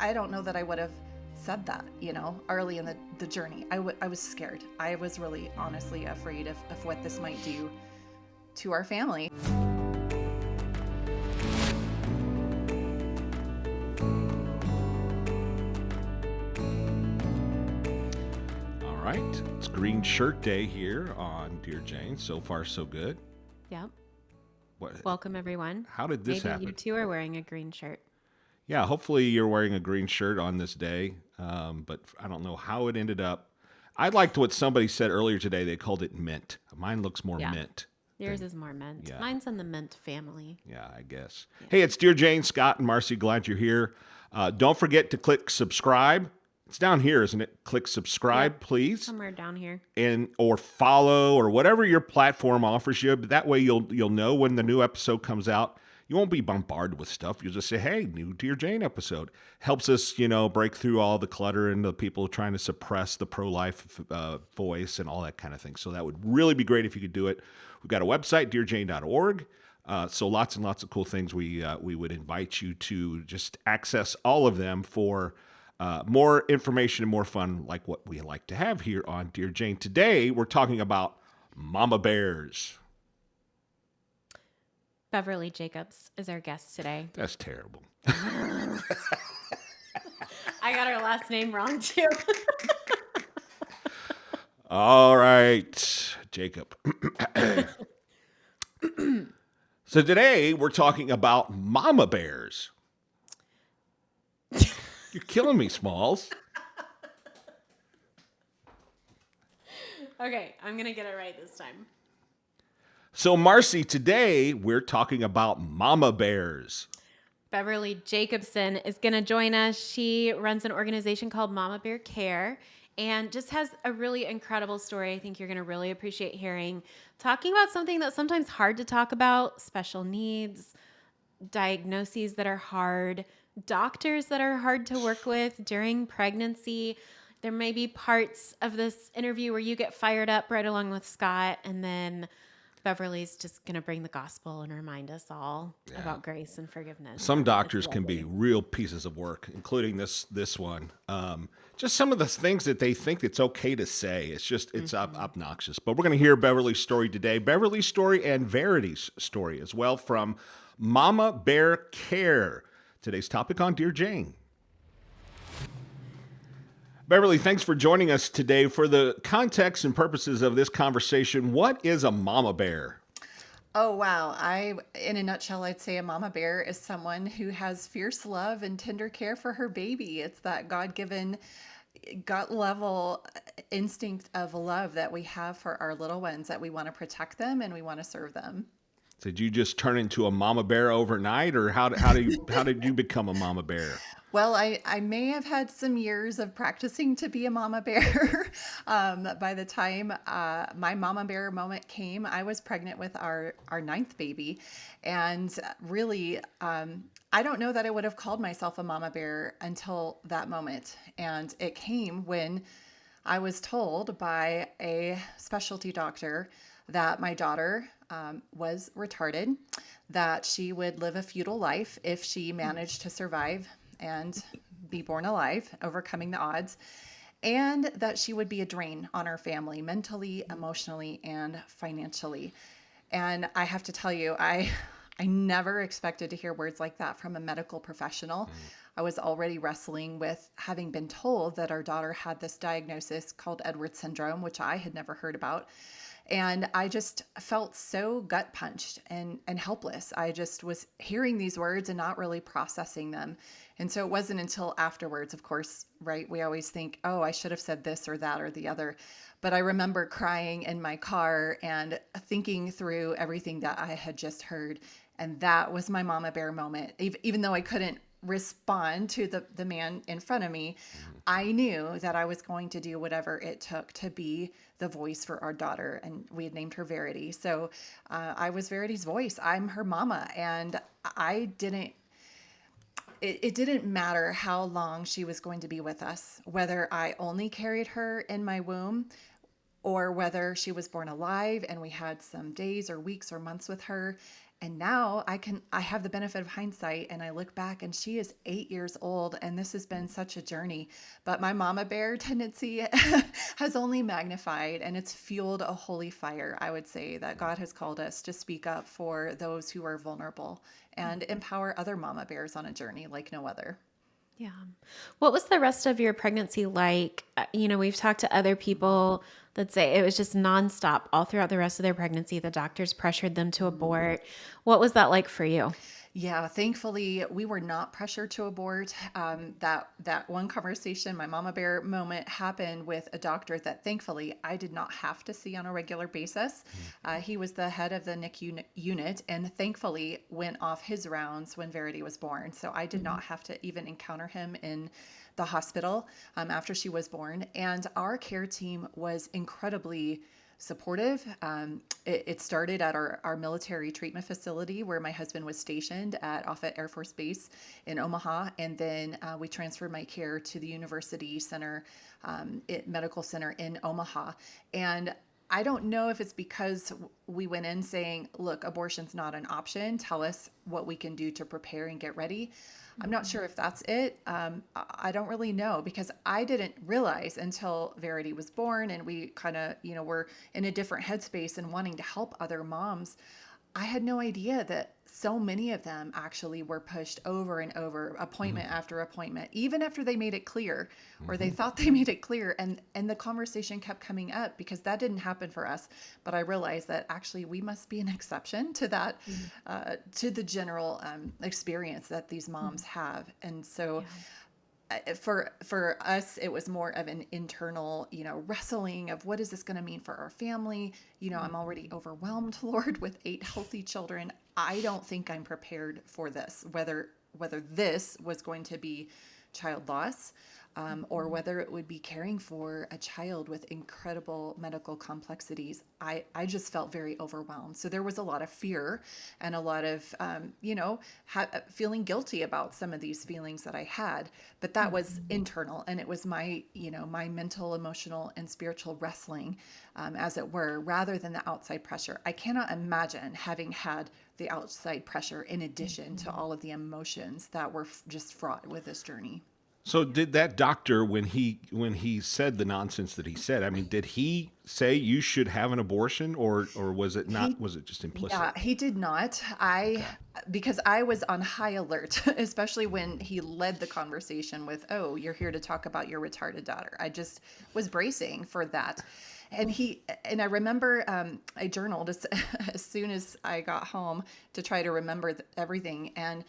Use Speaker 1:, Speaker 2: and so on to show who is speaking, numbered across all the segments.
Speaker 1: I don't know that I would have said that, early in the journey. I was scared. I was really honestly afraid of what this might do to our family.
Speaker 2: All right. It's Green Shirt Day here on Dear Jane. So far, so good.
Speaker 3: Yep.
Speaker 2: What?
Speaker 3: Welcome, everyone.
Speaker 2: How did this happen?
Speaker 3: Maybe you too are wearing a green shirt.
Speaker 2: Yeah, hopefully you're wearing a green shirt on this day, but I don't know how it ended up. I liked what somebody said earlier today. They called it mint. Mine looks more mint.
Speaker 3: Yours is more mint.
Speaker 2: Yeah.
Speaker 3: Mine's in the mint family.
Speaker 2: Yeah, I guess. Yeah. Hey, it's Dear Jane, Scott, and Marcy. Glad you're here. Don't forget to click subscribe. It's down here, isn't it? Click subscribe, please.
Speaker 3: Somewhere down here.
Speaker 2: Or follow or whatever your platform offers you. But that way you'll know when the new episode comes out. You won't be bombarded with stuff. You'll just say, hey, new Dear Jane episode. Helps us, break through all the clutter and the people trying to suppress the pro-life voice and all that kind of thing. So that would really be great if you could do it. We've got a website, dearjane.org. So lots and lots of cool things. We would invite you to just access all of them for more information and more fun like what we like to have here on Dear Jane. Today, we're talking about mama bears.
Speaker 3: Beverly Jacobson is our guest today.
Speaker 2: That's terrible.
Speaker 3: I got her last name wrong, too.
Speaker 2: All right, Jacob. So today, we're talking about mama bears. You're killing me, Smalls.
Speaker 3: Okay, I'm going to get it right this time.
Speaker 2: So, Marcy, today we're talking about mama bears.
Speaker 3: Beverly Jacobson is going to join us. She runs an organization called Mama Bear Care and just has a really incredible story I think you're going to really appreciate hearing. Talking about something that's sometimes hard to talk about, special needs, diagnoses that are hard, doctors that are hard to work with during pregnancy. There may be parts of this interview where you get fired up right along with Scott, and then Beverly's just going to bring the gospel and remind us all about grace and forgiveness.
Speaker 2: Some doctors can be real pieces of work, including this one. Just some of the things that they think it's okay to say. It's obnoxious. But we're going to hear Beverly's story today. Beverly's story and Verity's story as well from Mama Bear Care. Today's topic on Dear Jane. Beverly, thanks for joining us today. For the context and purposes of this conversation, what is a mama bear?
Speaker 1: Oh, wow. In a nutshell, I'd say a mama bear is someone who has fierce love and tender care for her baby. It's that God-given, gut-level instinct of love that we have for our little ones, that we want to protect them and we want to serve them.
Speaker 2: Did you just turn into a mama bear overnight, or how did you become a mama bear?
Speaker 1: Well, I may have had some years of practicing to be a mama bear. By the time my mama bear moment came, I was pregnant with our ninth baby. And really, I don't know that I would have called myself a mama bear until that moment. And it came when I was told by a specialty doctor that my daughter was retarded, that she would live a futile life if she managed to survive and be born alive, overcoming the odds, and that she would be a drain on our family, mentally, emotionally, and financially. And I have to tell you, I never expected to hear words like that from a medical professional. I was already wrestling with having been told that our daughter had this diagnosis called Edwards syndrome, which I had never heard about. And I just felt so gut punched and helpless. I just was hearing these words and not really processing them. And so it wasn't until afterwards, of course, right? We always think, oh, I should have said this or that or the other. But I remember crying in my car and thinking through everything that I had just heard. And that was my mama bear moment. Even though I couldn't respond to the man in front of me, I knew that I was going to do whatever it took to be the voice for our daughter. And we had named her Verity. So I was Verity's voice. I'm her mama. And it didn't matter how long she was going to be with us, whether I only carried her in my womb or whether she was born alive and we had some days or weeks or months with her. And now I have the benefit of hindsight and I look back and she is 8 years old and this has been such a journey. But my mama bear tendency has only magnified and it's fueled a holy fire. I would say that God has called us to speak up for those who are vulnerable and empower other mama bears on a journey like no other.
Speaker 3: Yeah. What was the rest of your pregnancy like? We've talked to other people that say it was just nonstop all throughout the rest of their pregnancy. The doctors pressured them to abort. What was that like for you?
Speaker 1: Yeah, thankfully we were not pressured to abort. That one conversation, my mama bear moment, happened with a doctor that thankfully I did not have to see on a regular basis. He was the head of the NICU unit, and thankfully went off his rounds when Verity was born. So I did not have to even encounter him in the hospital after she was born. And our care team was incredibly supportive. It started at our military treatment facility where my husband was stationed at Offutt Air Force Base in Omaha. And then we transferred my care to the University Center, Medical Center in Omaha. And I don't know if it's because we went in saying, look, abortion's not an option. Tell us what we can do to prepare and get ready. I'm not sure if that's it. I don't really know because I didn't realize until Verity was born and we kind of, were in a different headspace and wanting to help other moms. I had no idea that so many of them actually were pushed over and over, appointment after appointment, even after they made it clear or they thought they made it clear. And the conversation kept coming up because that didn't happen for us. But I realized that actually we must be an exception to that, to the general experience that these moms have. And so for us, it was more of an internal, wrestling of what is this going to mean for our family? I'm already overwhelmed, Lord, with 8 healthy children. I don't think I'm prepared for this, whether this was going to be child loss, or whether it would be caring for a child with incredible medical complexities. I just felt very overwhelmed. So there was a lot of fear and a lot of, feeling guilty about some of these feelings that I had, but that was internal and it was my, my mental, emotional, and spiritual wrestling, as it were, rather than the outside pressure. I cannot imagine having had the outside pressure in addition to all of the emotions that were just fraught with this journey.
Speaker 2: So did that doctor, when he said the nonsense that he said, I mean, did he say you should have an abortion, or was it not? Was it just implicit?
Speaker 1: Yeah, he did not. Because I was on high alert, especially when he led the conversation with, "Oh, you're here to talk about your retarded daughter." I just was bracing for that. And I remember I journaled as soon as I got home to try to remember everything. And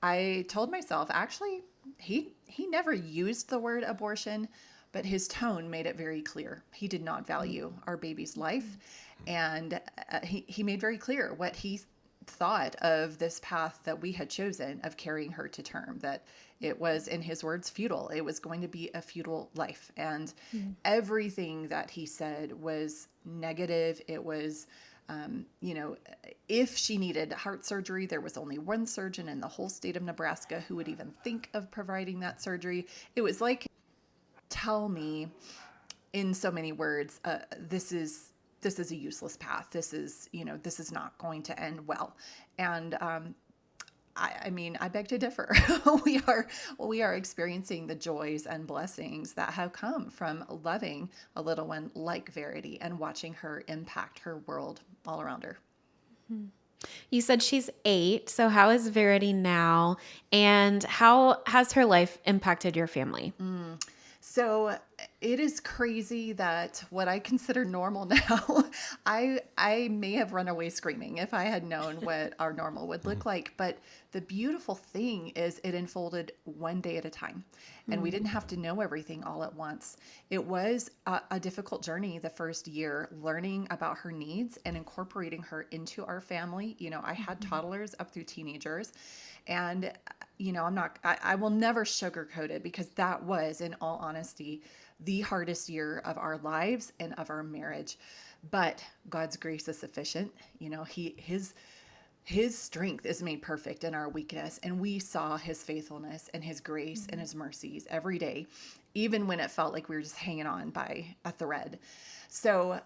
Speaker 1: I told myself, actually, he never used the word abortion, but his tone made it very clear. He did not value our baby's life. And he made very clear what he thought of this path that we had chosen of carrying her to term, that it was, in his words, futile. It was going to be a futile life. And everything that he said was negative. It was, if she needed heart surgery, there was only one surgeon in the whole state of Nebraska who would even think of providing that surgery. It was like, tell me in so many words, this is a useless path. This is not going to end well. And I mean, I beg to differ. we are experiencing the joys and blessings that have come from loving a little one like Verity and watching her impact her world all around her.
Speaker 3: You said she's 8. So how is Verity now? And how has her life impacted your family?
Speaker 1: So it is crazy that what I consider normal now, I may have run away screaming if I had known what our normal would look like. But the beautiful thing is it unfolded one day at a time. And we didn't have to know everything all at once. It was a difficult journey the first year, learning about her needs and incorporating her into our family. I had toddlers up through teenagers. And I will never sugarcoat it because that was, in all honesty, the hardest year of our lives and of our marriage. But God's grace is sufficient. His strength is made perfect in our weakness. And we saw his faithfulness and his grace and his mercies every day, even when it felt like we were just hanging on by a thread. So,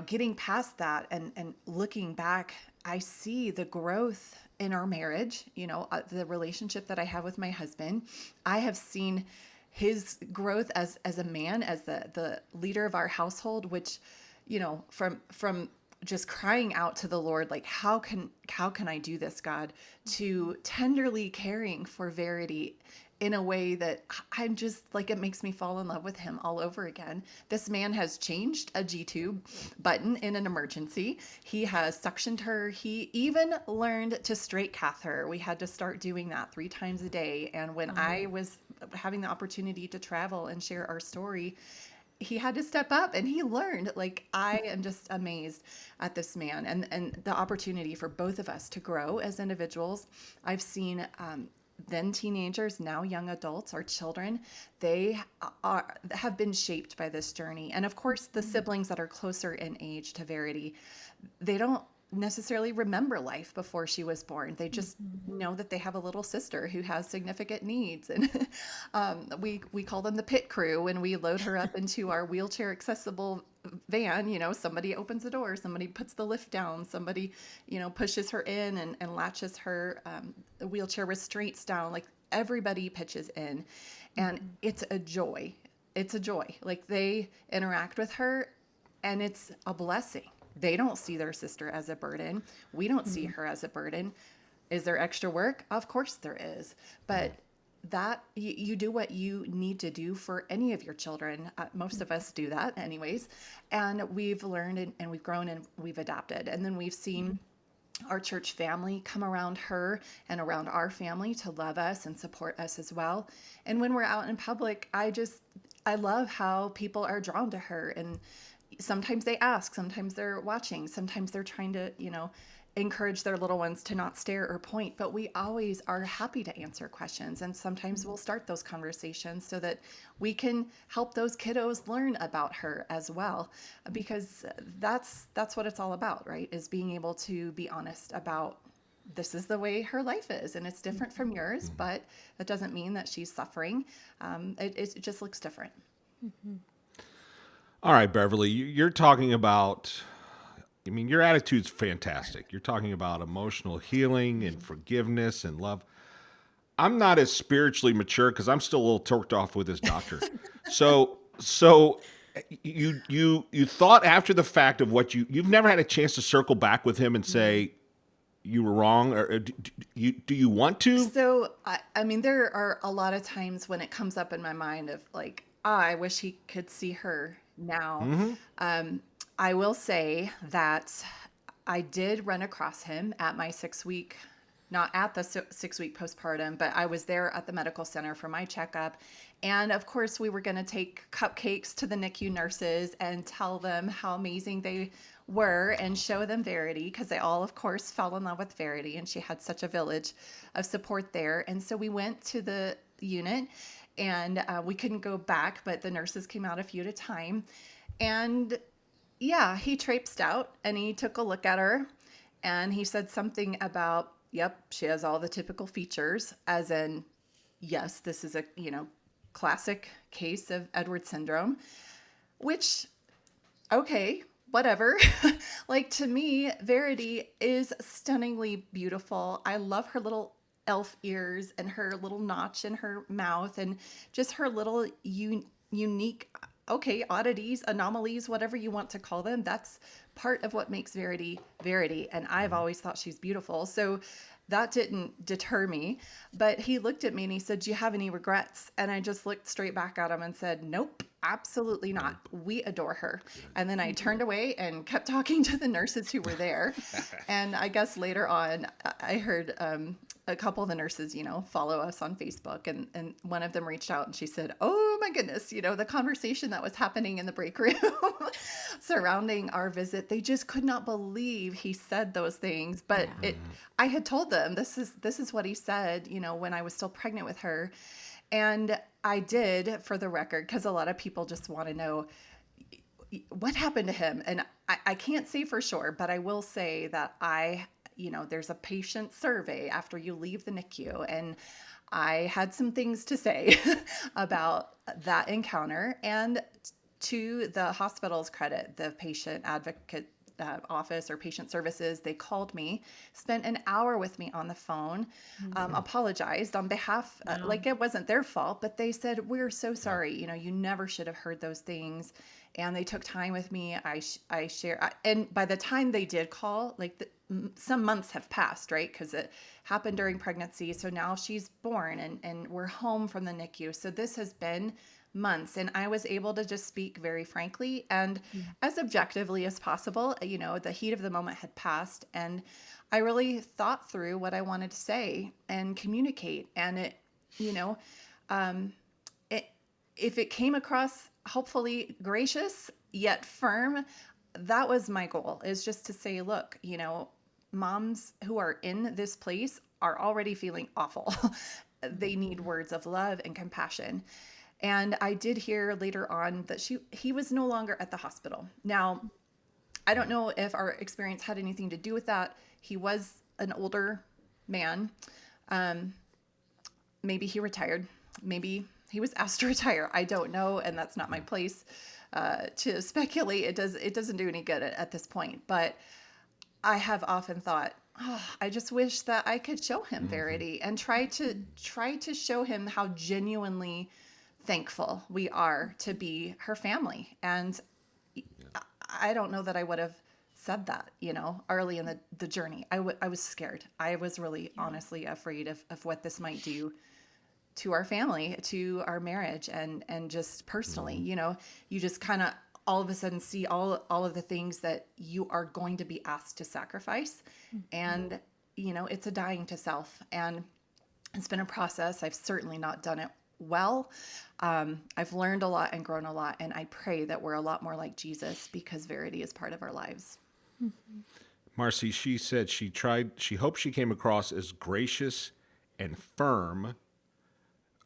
Speaker 1: getting past that and looking back I see the growth in our marriage, the relationship that I have with my husband. I have seen his growth as a man, as the leader of our household, which, from just crying out to the Lord, like, how can I do this, God, to tenderly caring for Verity in a way that I'm just like, it makes me fall in love with him all over again. This man has changed a G-tube button in an emergency. He has suctioned her. He even learned to straight cath her. We had to start doing that 3 times a day. And when I was having the opportunity to travel and share our story, he had to step up and he learned. Like, I am just amazed at this man and the opportunity for both of us to grow as individuals. I've seen then teenagers, now young adults, our children, they have been shaped by this journey. And of course, the siblings that are closer in age to Verity, they don't necessarily remember life before she was born. They just know that they have a little sister who has significant needs. And we call them the pit crew when we load her up into our wheelchair accessible van. Somebody opens the door, somebody puts the lift down, somebody, pushes her in and latches her wheelchair restraints down. Like, everybody pitches in, and it's a joy. It's a joy. Like, they interact with her, and it's a blessing. They don't see their sister as a burden. We don't see her as a burden. Is there extra work? Of course there is. But that you do what you need to do for any of your children. Most of us do that anyways. And we've learned and we've grown and we've adapted. And then we've seen our church family come around her and around our family to love us and support us as well. And when we're out in public, I love how people are drawn to her. And sometimes they ask, sometimes they're watching, sometimes they're trying to, encourage their little ones to not stare or point, but we always are happy to answer questions. And sometimes we'll start those conversations so that we can help those kiddos learn about her as well, because that's what it's all about, right? Is being able to be honest about, this is the way her life is, and it's different from yours, but that doesn't mean that she's suffering. It just looks different.
Speaker 2: All right, Beverly, you're talking about, your attitude's fantastic. You're talking about emotional healing and forgiveness and love. I'm not as spiritually mature because I'm still a little torqued off with this doctor. So you thought after the fact of what you've never had a chance to circle back with him and say you were wrong, or do you want to?
Speaker 1: So, there are a lot of times when it comes up in my mind of like, I wish he could see her now. I will say that I did run across him at my 6-week, not at the 6-week postpartum, but I was there at the medical center for my checkup. And of course, we were going to take cupcakes to the NICU nurses and tell them how amazing they were and show them Verity, because they all, of course, fell in love with Verity, and she had such a village of support there. And so we went to the unit, and we couldn't go back, but the nurses came out a few at a time. And yeah, he traipsed out and he took a look at her and he said something about, yep, she has all the typical features, as in, yes, this is a, classic case of Edward syndrome, which, okay, whatever. Like, to me, Verity is stunningly beautiful. I love her little elf ears and her little notch in her mouth and just her little unique, oddities, anomalies, whatever you want to call them. That's part of what makes Verity Verity. And I've always thought she's beautiful. So that didn't deter me. But he looked at me and he said, "Do you have any regrets?" And I just looked straight back at him and said, "Nope, absolutely not. We adore her." And then I turned away and kept talking to the nurses who were there. And I guess later on, I heard a couple of the nurses, follow us on Facebook. And one of them reached out and she said, "Oh my goodness, the conversation that was happening in the break room surrounding our visit, they just could not believe he said those things." But I had told them, this is what he said, when I was still pregnant with her. And I did, for the record, because a lot of people just want to know what happened to him. And I can't say for sure, but I will say that there's a patient survey after you leave the NICU, and I had some things to say about that encounter. And to the hospital's credit, the patient advocate office or patient services. They called me, spent an hour with me on the phone, apologized on behalf,
Speaker 3: Wow.
Speaker 1: like it wasn't their fault, but they said, "We're so sorry. You never should have heard those things." And they took time with me. I share, and by the time they did call, like some months have passed, right? Because it happened during pregnancy. So now she's born and we're home from the NICU. So this has been months. And I was able to just speak very frankly and as objectively as possible. The heat of the moment had passed. And I really thought through what I wanted to say and communicate. And you know, it, if it came across hopefully gracious yet firm, that was my goal, is just to say, look, moms who are in this place are already feeling awful. They need words of love and compassion. And I did hear later on that he was no longer at the hospital. Now, I don't know if our experience had anything to do with that. He was an older man. Maybe he retired. Maybe he was asked to retire. I don't know, and that's not my place to speculate. It doesn't do any good at this point. But I have often thought, oh, I just wish that I could show him Verity and try to show him how genuinely thankful we are to be her family. And I don't know that I would have said that, early in the journey. I was scared. I was really honestly afraid of what this might do to our family, to our marriage, and just personally. You just kind of all of a sudden see all of the things that you are going to be asked to sacrifice. And it's a dying to self, and it's been a process. I've certainly not done it well. I've learned a lot and grown a lot, and I pray that we're a lot more like Jesus because Verity is part of our lives.
Speaker 2: Marcy, she said she hoped she came across as gracious and firm.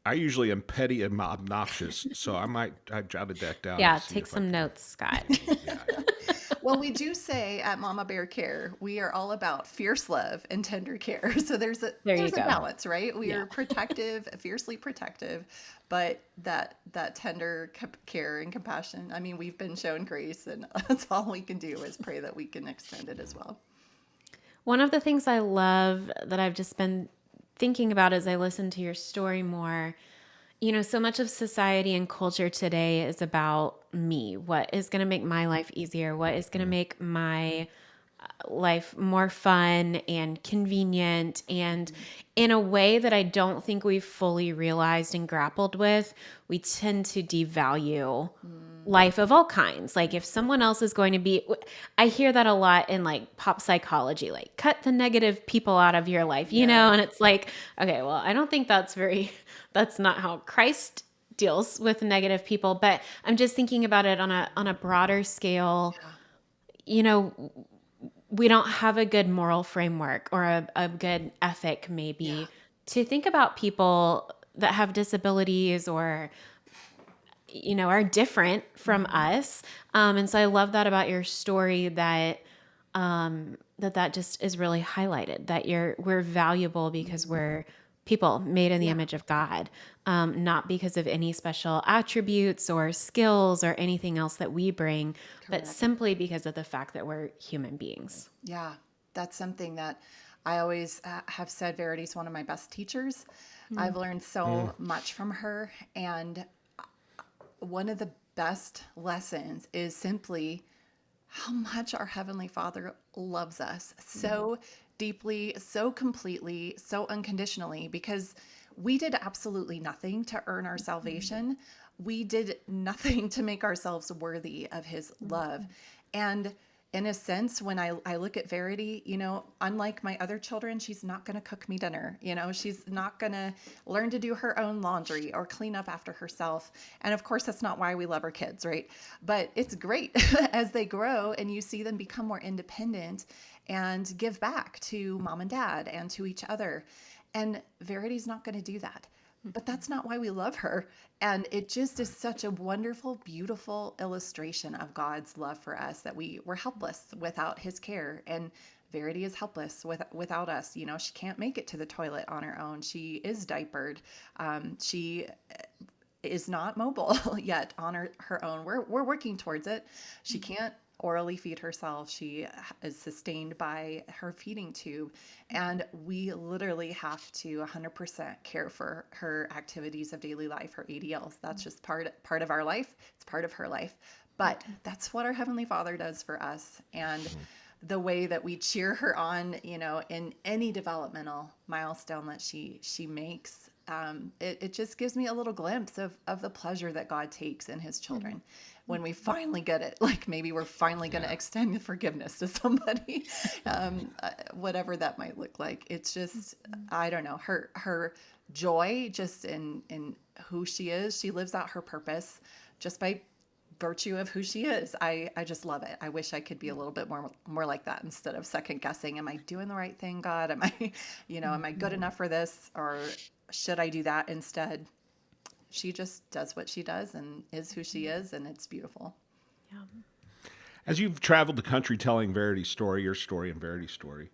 Speaker 2: I usually am petty and obnoxious, so I jotted that down.
Speaker 3: Yeah,
Speaker 2: To see
Speaker 3: take
Speaker 2: if I
Speaker 3: some
Speaker 2: can.
Speaker 3: notes, Scott.
Speaker 2: Yeah.
Speaker 1: Well, we do say at Mama Bear Care, we are all about fierce love and tender care. So there's a
Speaker 3: There you
Speaker 1: there's a
Speaker 3: go.
Speaker 1: balance, right? We
Speaker 3: Yeah.
Speaker 1: are protective, fiercely protective, but that tender care and compassion. I mean, we've been shown grace, and that's all we can do is pray that we can extend it as well.
Speaker 3: One of the things I love that I've just been thinking about as I listen to your story more, so much of society and culture today is about me. What is going to make my life easier? What is going to make my life more fun and convenient, and in a way that I don't think we've fully realized and grappled with, we tend to devalue life of all kinds. Like if someone else is going to be, I hear that a lot in like pop psychology, like cut the negative people out of your life,
Speaker 1: Yeah.
Speaker 3: and it's like, okay, well, I don't think that's not how Christ deals with negative people, but I'm just thinking about it on a broader scale. You know, we don't have a good moral framework or a good ethic
Speaker 1: Yeah.
Speaker 3: maybe to think about people that have disabilities or are different from us. And so I love that about your story, that that just is really highlighted, that we're valuable because we're people made in the
Speaker 1: Yeah.
Speaker 3: image of God, not because of any special attributes or skills or anything else that we bring, but
Speaker 1: Correct.
Speaker 3: simply because of the fact that we're human beings.
Speaker 1: Yeah, that's something that I always have said. Verity's one of my best teachers. I've learned so much from her. And one of the best lessons is simply how much our Heavenly Father loves us so deeply, so completely, so unconditionally, because we did absolutely nothing to earn our salvation. We did nothing to make ourselves worthy of His love. And in a sense, when I look at Verity, unlike my other children, she's not going to cook me dinner. She's not going to learn to do her own laundry or clean up after herself. And of course, that's not why we love our kids, right? But it's great as they grow and you see them become more independent and give back to mom and dad and to each other. And Verity's not going to do that. But that's not why we love her. And it just is such a wonderful, beautiful illustration of God's love for us, that we're helpless without His care. And Verity is helpless without us. She can't make it to the toilet on her own. She is diapered. She is not mobile yet on her own. We're working towards it. She can't orally feed herself. She is sustained by her feeding tube. And we literally have to 100% care for her activities of daily life, her ADLs. That's just part of our life. It's part of her life. But that's what our Heavenly Father does for us. And the way that we cheer her on, in any developmental milestone that she makes, it just gives me a little glimpse of the pleasure that God takes in his children when we finally get it. Like maybe we're finally going to extend forgiveness to somebody, whatever that might look like. It's just, I don't know, her joy just in who she is. She lives out her purpose just by virtue of who she is. I just love it. I wish I could be a little bit more like that instead of second guessing. Am I doing the right thing, God? Am I, am I good enough for this, or should I do that instead? She just does what she does and is who she is, and it's beautiful.
Speaker 3: Yeah.
Speaker 2: As you've traveled the country telling Verity's story, your story and Verity's story,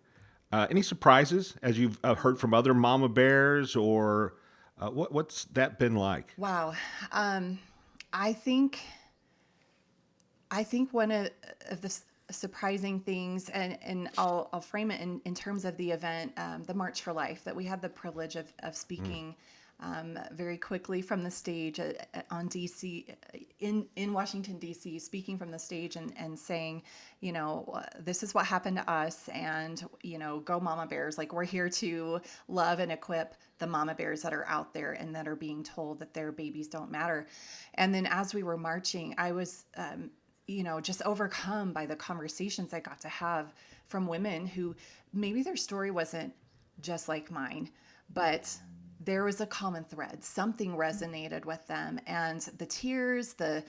Speaker 2: any surprises as you've heard from other mama bears, or what's that been like?
Speaker 1: Wow. I think one of the surprising things, and I'll frame it in terms of the event, the March for Life, that we had the privilege of speaking very quickly from the stage on DC, in Washington, DC, speaking from the stage and saying, this is what happened to us, and, go Mama Bears. Like, we're here to love and equip the mama bears that are out there and that are being told that their babies don't matter. And then as we were marching, I was, just overcome by the conversations I got to have from women who maybe their story wasn't just like mine, but there was a common thread. Something resonated with them, and the tears, the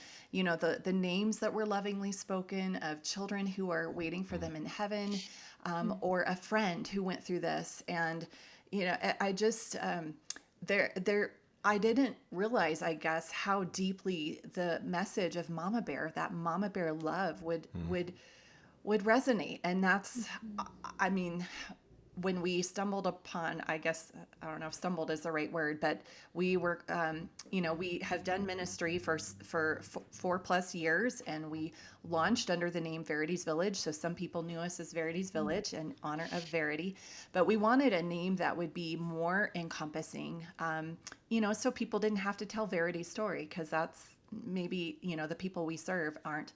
Speaker 1: names that were lovingly spoken of children who are waiting for them in heaven, or a friend who went through this. And, I just, I didn't realize, I guess, how deeply the message of Mama Bear, that Mama Bear love would resonate. And that's, I mean, when we stumbled upon, I guess, I don't know if stumbled is the right word, but we were, we have done ministry for 4+ years, and we launched under the name Verity's Village. So some people knew us as Verity's Village in honor of Verity, but we wanted a name that would be more encompassing, so people didn't have to tell Verity's story, because that's maybe, the people we serve aren't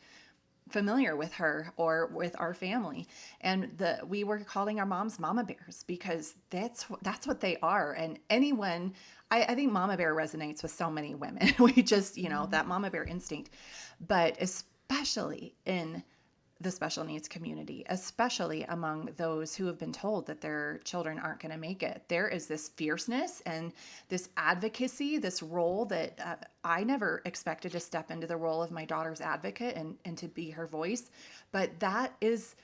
Speaker 1: familiar with her or with our family. And we were calling our moms Mama Bears, because that's what they are. And anyone, I think Mama Bear resonates with so many women. We just, that Mama Bear instinct, but especially in the special needs community, especially among those who have been told that their children aren't going to make it. There is this fierceness and this advocacy, this role that I never expected to step into, the role of my daughter's advocate and to be her voice. But that is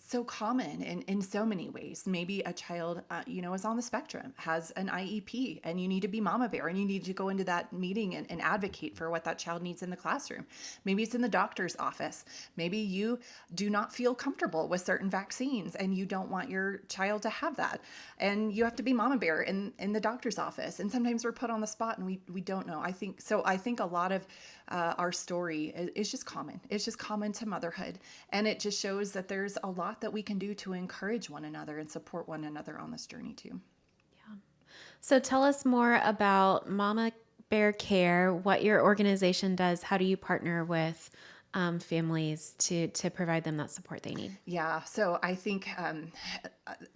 Speaker 1: so common in so many ways. Maybe a child, is on the spectrum, has an IEP, and you need to be Mama Bear, and you need to go into that meeting and advocate for what that child needs in the classroom. Maybe it's in the doctor's office. Maybe you do not feel comfortable with certain vaccines, and you don't want your child to have that, and you have to be Mama Bear in the doctor's office. And sometimes we're put on the spot, and we don't know. I think a lot of our story is just common. It's just common to motherhood, and it just shows that there's a lot that we can do to encourage one another and support one another on this journey too.
Speaker 3: Yeah. So tell us more about Mama Bear Care, what your organization does. How do you partner with families to provide them that support they need?
Speaker 1: Yeah, so I think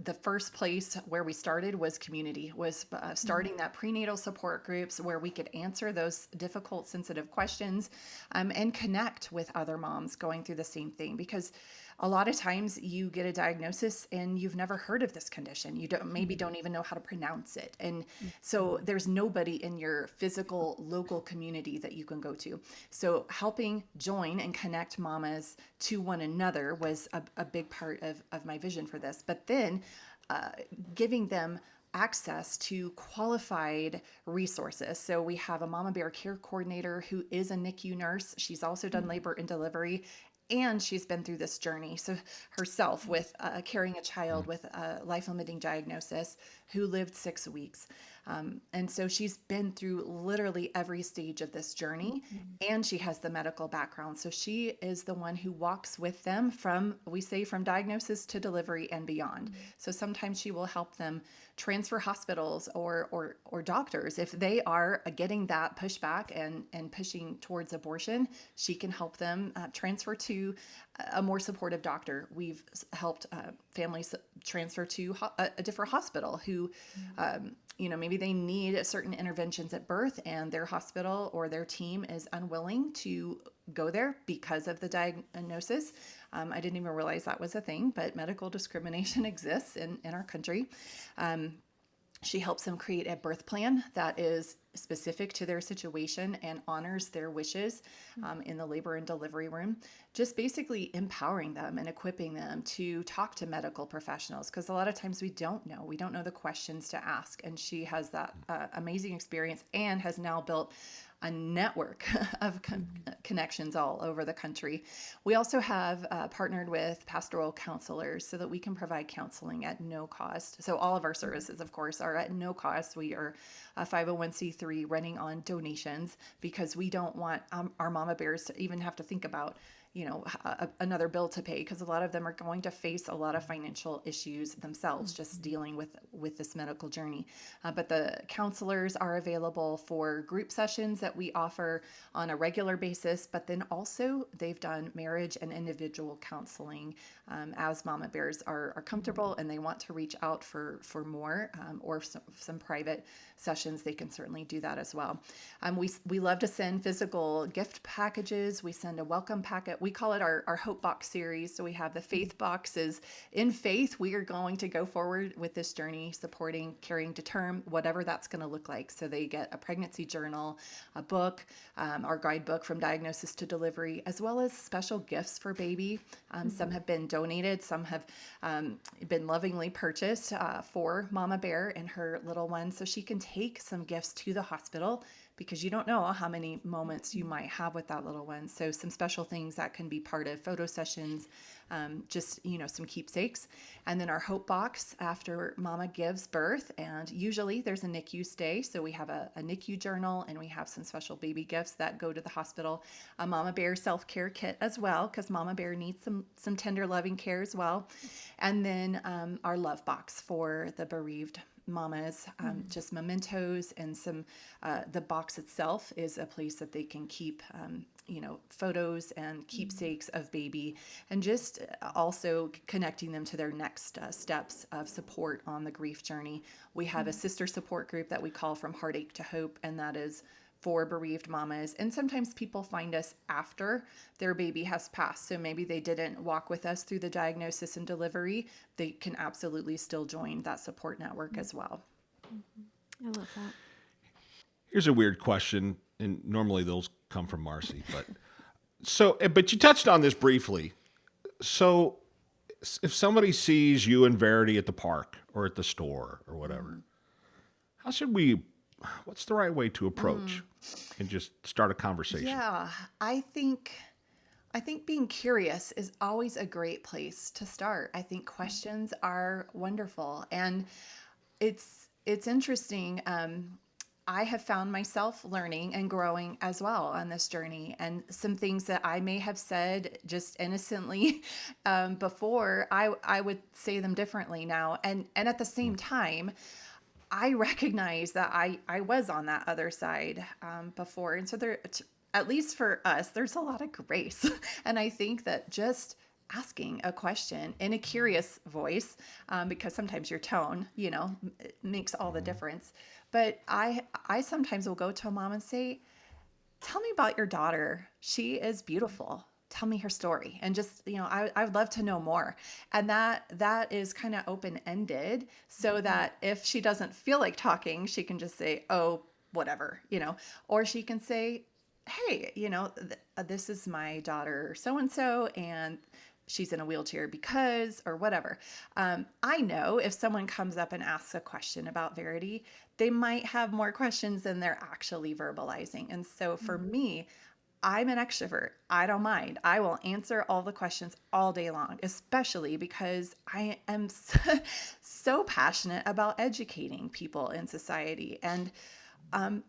Speaker 1: the first place where we started was community, was starting that prenatal support groups where we could answer those difficult, sensitive questions, and connect with other moms going through the same thing. Because a lot of times you get a diagnosis and you've never heard of this condition. You don't even know how to pronounce it. And so there's nobody in your physical local community that you can go to. So helping join and connect mamas to one another was a big part of my vision for this. But then giving them access to qualified resources. So we have a Mama Bear Care Coordinator who is a NICU nurse. She's also done labor and delivery, and she's been through this journey. So herself with carrying a child with a life-limiting diagnosis who lived 6 weeks. And so she's been through literally every stage of this journey, and she has the medical background. So she is the one who walks with them from, we say, from diagnosis to delivery and beyond. So sometimes she will help them transfer hospitals or doctors. If they are getting that pushback and pushing towards abortion, she can help them transfer to a more supportive doctor. We've helped families transfer to a different hospital who, maybe they need certain interventions at birth and their hospital or their team is unwilling to go there because of the diagnosis. I didn't even realize that was a thing, but medical discrimination exists in our country. She helps them create a birth plan that is specific to their situation and honors their wishes in the labor and delivery room, just basically empowering them and equipping them to talk to medical professionals, because a lot of times we don't know the questions to ask. And she has that amazing experience and has now built a network of connections all over the country. We also have partnered with pastoral counselors so that we can provide counseling at no cost. So all of our services, of course, are at no cost. We are a 501c3 running on donations because we don't want our mama bears to even have to think about another bill to pay, because a lot of them are going to face a lot of financial issues themselves just dealing with this medical journey. But the counselors are available for group sessions that we offer on a regular basis, but then also they've done marriage and individual counseling as mama bears are comfortable and they want to reach out for more or some private sessions. They can certainly do that as well. We love to send physical gift packages. We send a welcome packet. We call it our Hope Box series. So we have the faith boxes. In faith, we are going to go forward with this journey, supporting carrying to term, whatever that's going to look like. So they get a pregnancy journal, a book, our guidebook from diagnosis to delivery, as well as special gifts for baby. Some have been donated. Some have been lovingly purchased for Mama Bear and her little one, so she can take some gifts to the hospital, because you don't know how many moments you might have with that little one. So some special things that can be part of photo sessions, just, some keepsakes. And then our Hope Box after mama gives birth. And usually there's a NICU stay. So we have a NICU journal and we have some special baby gifts that go to the hospital. A Mama Bear self-care kit as well, because Mama Bear needs some tender loving care as well. And then our love box for the bereaved mamas, just mementos and some, the box itself is a place that they can keep, photos and keepsakes of baby, and just also connecting them to their next steps of support on the grief journey. We have a sister support group that we call From Heartache to Hope, and that is for bereaved mamas. And sometimes people find us after their baby has passed. So maybe they didn't walk with us through the diagnosis and delivery. They can absolutely still join that support network as well.
Speaker 3: I love that.
Speaker 2: Here's a weird question, and normally those come from Marcy, but you touched on this briefly. So if somebody sees you and Verity at the park or at the store or whatever, what's the right way to approach and just start a conversation?
Speaker 1: Yeah, I think being curious is always a great place to start. I think questions are wonderful, and it's interesting. I have found myself learning and growing as well on this journey, and some things that I may have said just innocently before, I would say them differently now, and at the same time, I recognize that I was on that other side before. And so there, at least for us, there's a lot of grace. And I think that just asking a question in a curious voice, because sometimes your tone, makes all the difference. But I sometimes will go to a mom and say, tell me about your daughter. She is beautiful. Tell me her story. And just, I would love to know more. And that is kind of open-ended, so that if she doesn't feel like talking, she can just say, oh, whatever, or she can say, hey, this is my daughter so-and-so, and she's in a wheelchair because, or whatever. I know if someone comes up and asks a question about Verity, they might have more questions than they're actually verbalizing. And so for me, I'm an extrovert. I don't mind. I will answer all the questions all day long, especially because I am so passionate about educating people in society. And um,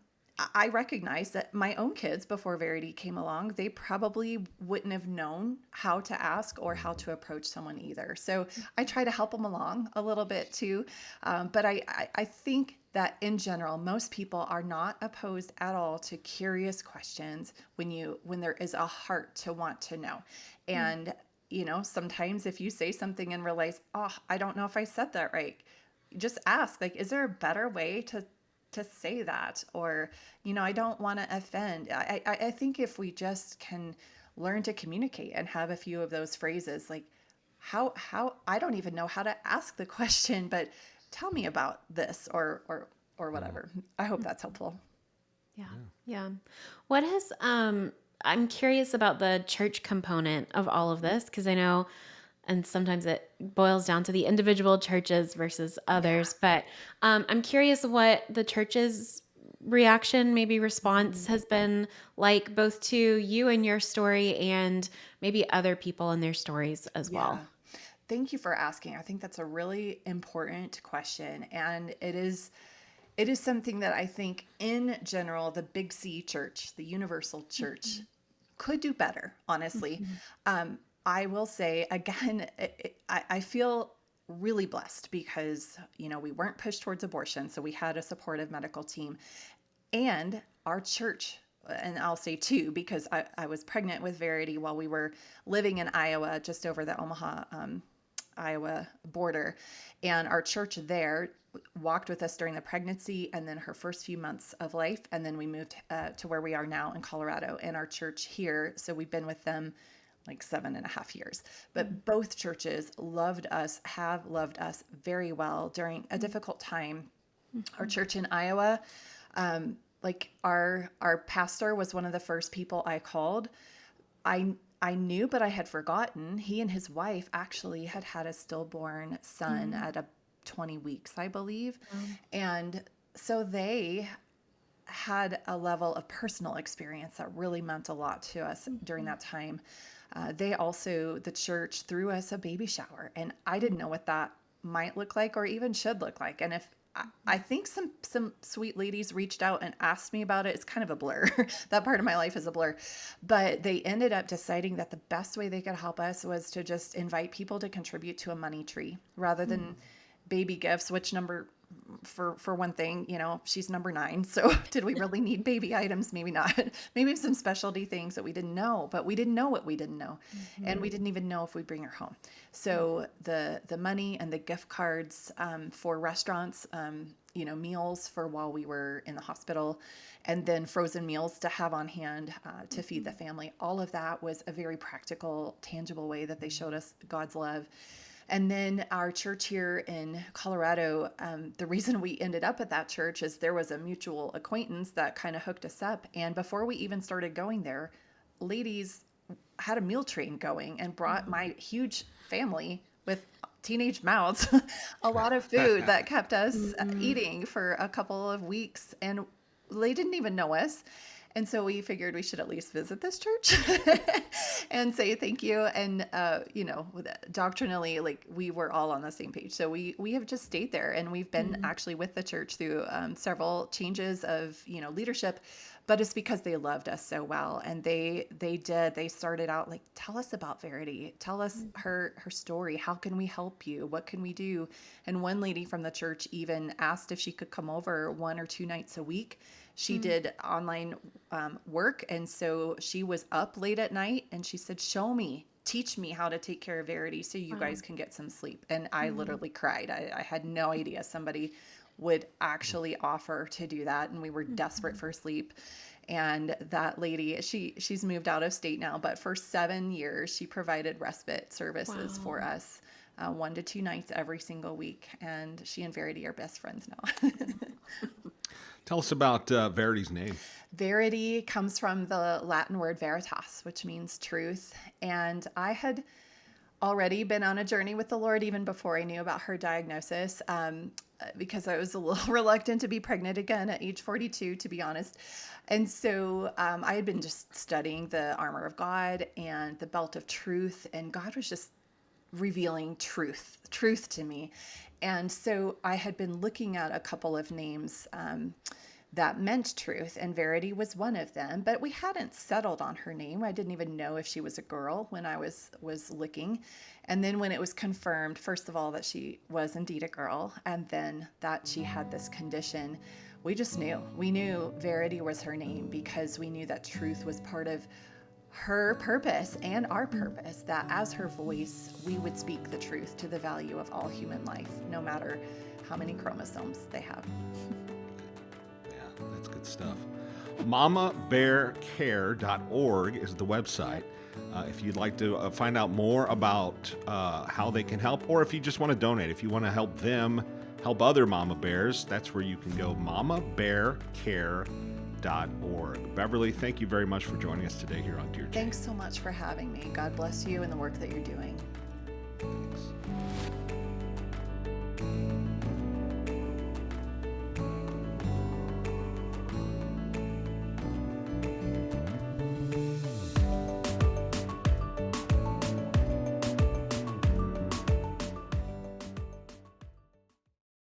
Speaker 1: I recognize that my own kids, before Verity came along, they probably wouldn't have known how to ask or how to approach someone either. So I try to help them along a little bit too. But I think that in general, most people are not opposed at all to curious questions when there is a heart to want to know. And sometimes if you say something and realize, oh, I don't know if I said that right, just ask, like, is there a better way to say that? Or, I don't want to offend. I think if we just can learn to communicate and have a few of those phrases, like, how I don't even know how to ask the question, but tell me about this, or whatever. I hope that's helpful.
Speaker 3: Yeah. Yeah. What has I'm curious about the church component of all of this, because I know and sometimes it boils down to the individual churches versus
Speaker 1: Yeah.
Speaker 3: others, but I'm curious what the church's reaction, maybe response has been like, both to you and your story and maybe other people and their stories as well.
Speaker 1: Yeah. Thank you for asking. I think that's a really important question. And it is something that I think in general, the Big C church, the universal church, could do better, honestly.
Speaker 3: Mhm.
Speaker 1: I will say again, I feel really blessed because, we weren't pushed towards abortion. So we had a supportive medical team, and our church, and I'll say two, because I was pregnant with Verity while we were living in Iowa, just over the Omaha, Iowa border. And our church there walked with us during the pregnancy and then her first few months of life. And then we moved to where we are now in Colorado. And our church here, so we've been with them like 7.5 years. But both churches have loved us very well during a difficult time. Our church in Iowa, like our pastor was one of the first people I called. I knew, but I had forgotten. He and his wife actually had had a stillborn son
Speaker 3: Mhm.
Speaker 1: at 20 weeks, I believe.
Speaker 3: Um,
Speaker 1: And so they had a level of personal experience that really meant a lot to us during that time. The church threw us a baby shower, and I didn't know what that might look like or even should look like. And if I think some sweet ladies reached out and asked me about it. It's kind of a blur. That part of my life is a blur. But they ended up deciding that the best way they could help us was to just invite people to contribute to a money tree rather than baby gifts, which number for one thing, she's number 9. So did we really need baby items? Maybe not. Maybe some specialty things that we didn't know, but we didn't know what we didn't know. And we didn't even know if we'd bring her home. So the money and the gift cards for restaurants, meals for while we were in the hospital, and then frozen meals to have on hand to feed the family. All of that was a very practical, tangible way that they showed us God's love. And then our church here in Colorado, the reason we ended up at that church is there was a mutual acquaintance that kind of hooked us up. And before we even started going there, ladies had a meal train going and brought my huge family with teenage mouths a lot of food that kept us eating for a couple of weeks. And they didn't even know us. And so we figured we should at least visit this church and say thank you. And, doctrinally, like, we were all on the same page. So we have just stayed there, and we've been actually with the church through several changes of, leadership, but it's because they loved us so well. And they started out like, tell us about Verity, tell us her story. How can we help you? What can we do? And one lady from the church even asked if she could come over 1 or 2 nights a week. She did online work. And so she was up late at night, and she said, teach me how to take care of Verity so you
Speaker 3: Wow.
Speaker 1: guys can get some sleep. And I literally cried. I had no idea somebody would actually offer to do that. And we were desperate for sleep. And that lady, she's moved out of state now, but for 7 years, she provided respite services for
Speaker 3: Wow.
Speaker 1: us, 1 to 2 nights every single week. And she and Verity are best friends now.
Speaker 2: Tell us about Verity's name.
Speaker 1: Verity comes from the Latin word veritas, which means truth. And already been on a journey with the Lord even before I knew about her diagnosis, because I was a little reluctant to be pregnant again at age 42, to be honest. And so I had been just studying the armor of God and the belt of truth, and God was just revealing truth to me. And so I had been looking at a couple of names that meant truth, and Verity was one of them, but we hadn't settled on her name. I didn't even know if she was a girl when I was looking. And then when it was confirmed, first of all, that she was indeed a girl, and then that she had this condition, we just knew. We knew Verity was her name because we knew that truth was part of her purpose and our purpose, that as her voice, we would speak the truth to the value of all human life, no matter how many chromosomes they have.
Speaker 2: Yeah, that's good stuff. MamaBearCare.org is the website. If you'd like to find out more about how they can help, or if you just want to donate, if you want to help them help other mama bears, that's where you can go, mamabearcare.org. Beverly, thank you very much for joining us today here on Dear Jane.
Speaker 1: Thanks so much for having me. God bless you and the work that you're doing.
Speaker 2: Thanks.